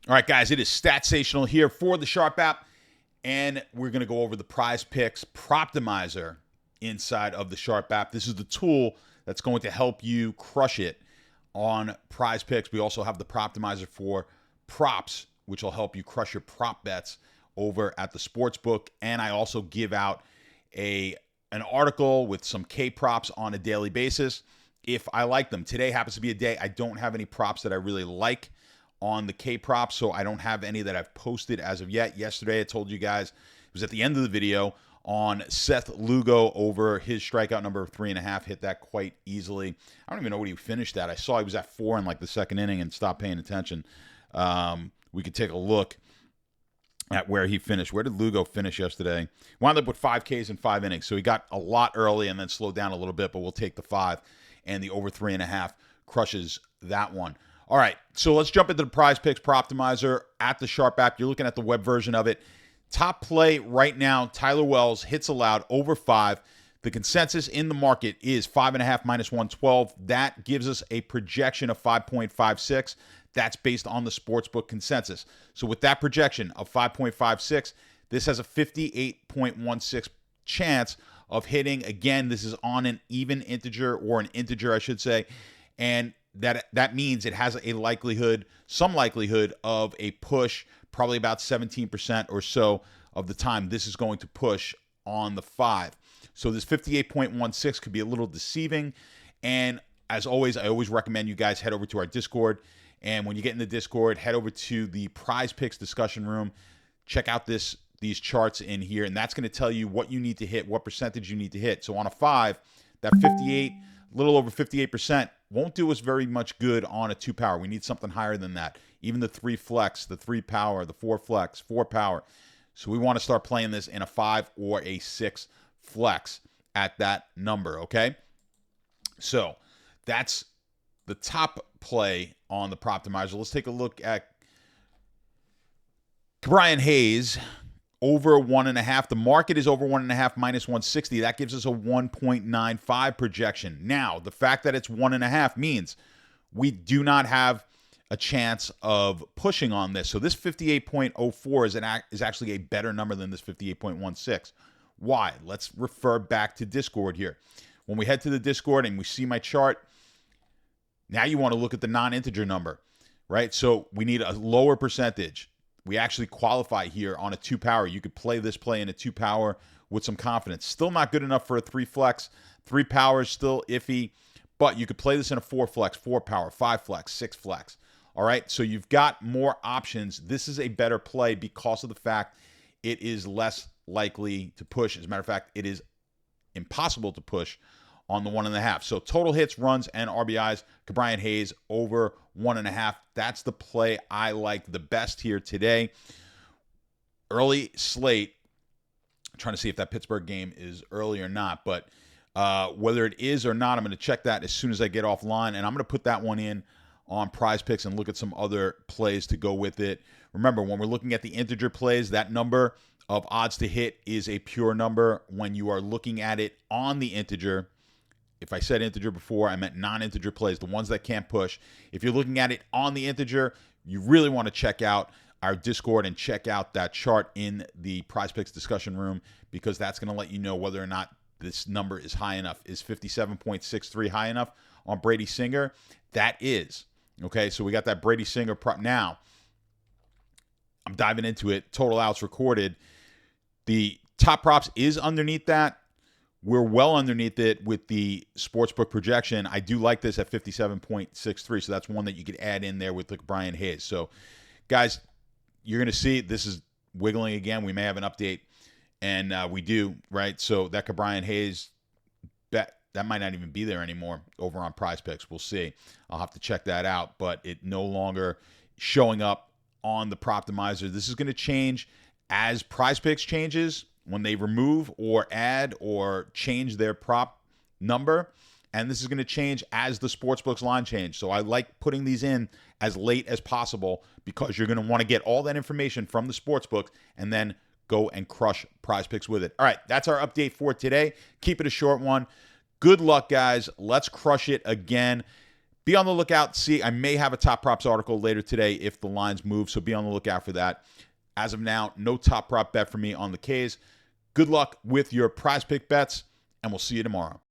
All right, guys, it is Statsational here for the Sharp app, and we're going to go over the PrizePicks Proptimizer inside of the Sharp app. This is the tool that's going to help you crush it on PrizePicks. We also have the Proptimizer for props, which will help you crush your prop bets over at the sportsbook. And I also give out an article with some K props on a daily basis if I like them. Today happens to be a day I don't have any props that I really like on the K props, so I don't have any that I've posted as of yet. Yesterday, I told you guys, it was at the end of the video, on Seth Lugo over his strikeout number of 3.5. Hit that quite easily. I don't even know what he finished at. I saw he was at 4 in like the second inning and stopped paying attention. We could take a look at where he finished. Where did Lugo finish yesterday? Wound up with 5 Ks in 5 innings, so he got a lot early and then slowed down a little bit, but we'll take the 5, and the over 3.5 crushes that one. All right, so let's jump into the PrizePicks Proptimizer at the Sharp app. You're looking at the web version of it. Top play right now, Tyler Wells, hits allowed over 5. The consensus in the market is 5.5 minus 112. That gives us a projection of 5.56. That's based on the sportsbook consensus. So with that projection of 5.56, this has a 58.16 chance of hitting. Again, this is on an even integer, or an integer, I should say, and that means it has a likelihood, some likelihood of a push, probably about 17% or so of the time this is going to push on the 5. So this 58.16 could be a little deceiving. And as always, I always recommend you guys head over to our Discord. And when you get in the Discord, head over to the PrizePicks discussion room. Check out these charts in here, and that's going to tell you what you need to hit, what percentage you need to hit. So on a 5, that 58, a little over 58%, won't do us very much good on a 2 power. We need something higher than that. Even the 3 flex, the 3 power, the 4 flex, 4 power. So we want to start playing this in a 5 or a 6 flex at that number, okay? So that's the top play on the Proptimizer. Let's take a look at Brian Hayes, over 1.5. The market is over 1.5 minus 160. That gives us a 1.95 projection. Now, the fact that it's 1.5 means we do not have a chance of pushing on this. So this 58.04 is actually a better number than this 58.16. Why? Let's refer back to Discord here. When we head to the Discord and we see my chart, now you want to look at the non-integer number, right? So we need a lower percentage. We actually qualify here on a 2 power. You could play this play in a 2 power with some confidence. Still not good enough for a 3 flex. 3 power is still iffy, but you could play this in a 4 flex, 4 power, 5 flex, 6 flex. All right, so you've got more options. This is a better play because of the fact it is less likely to push. As a matter of fact, it is impossible to push on the 1.5. So total hits, runs, and RBIs, Brian Hayes over 1.5. That's the play I like the best here today. Early slate. I'm trying to see if that Pittsburgh game is early or not, but whether it is or not, I'm going to check that as soon as I get offline, and I'm going to put that one in on PrizePicks and look at some other plays to go with it. Remember, when we're looking at the integer plays, that number of odds to hit is a pure number. When you are looking at it on the integer, if I said integer before, I meant non-integer plays, the ones that can't push. If you're looking at it on the integer, you really want to check out our Discord and check out that chart in the PrizePicks discussion room, because that's going to let you know whether or not this number is high enough. Is 57.63 high enough on Brady Singer? That is. Okay, so we got that Brady Singer prop. Now, I'm diving into it. Total outs recorded. The top props is underneath that. We're well underneath it with the sportsbook projection. I do like this at 57.63, so that's one that you could add in there with like Brian Hayes. So, guys, you're going to see this is wiggling again. We may have an update, and we do, right? So that Brian Hayes bet, that might not even be there anymore over on PrizePicks. We'll see. I'll have to check that out, but it no longer showing up on the Proptimizer. This is going to change as PrizePicks changes, when they remove or add or change their prop number. And this is going to change as the sportsbook's line change. So I like putting these in as late as possible, because you're going to want to get all that information from the sportsbook and then go and crush PrizePicks with it. All right, that's our update for today. Keep it a short one. Good luck, guys. Let's crush it again. Be on the lookout. See, I may have a top props article later today if the lines move, so be on the lookout for that. As of now, no top prop bet for me on the K's. Good luck with your prize pick bets, and we'll see you tomorrow.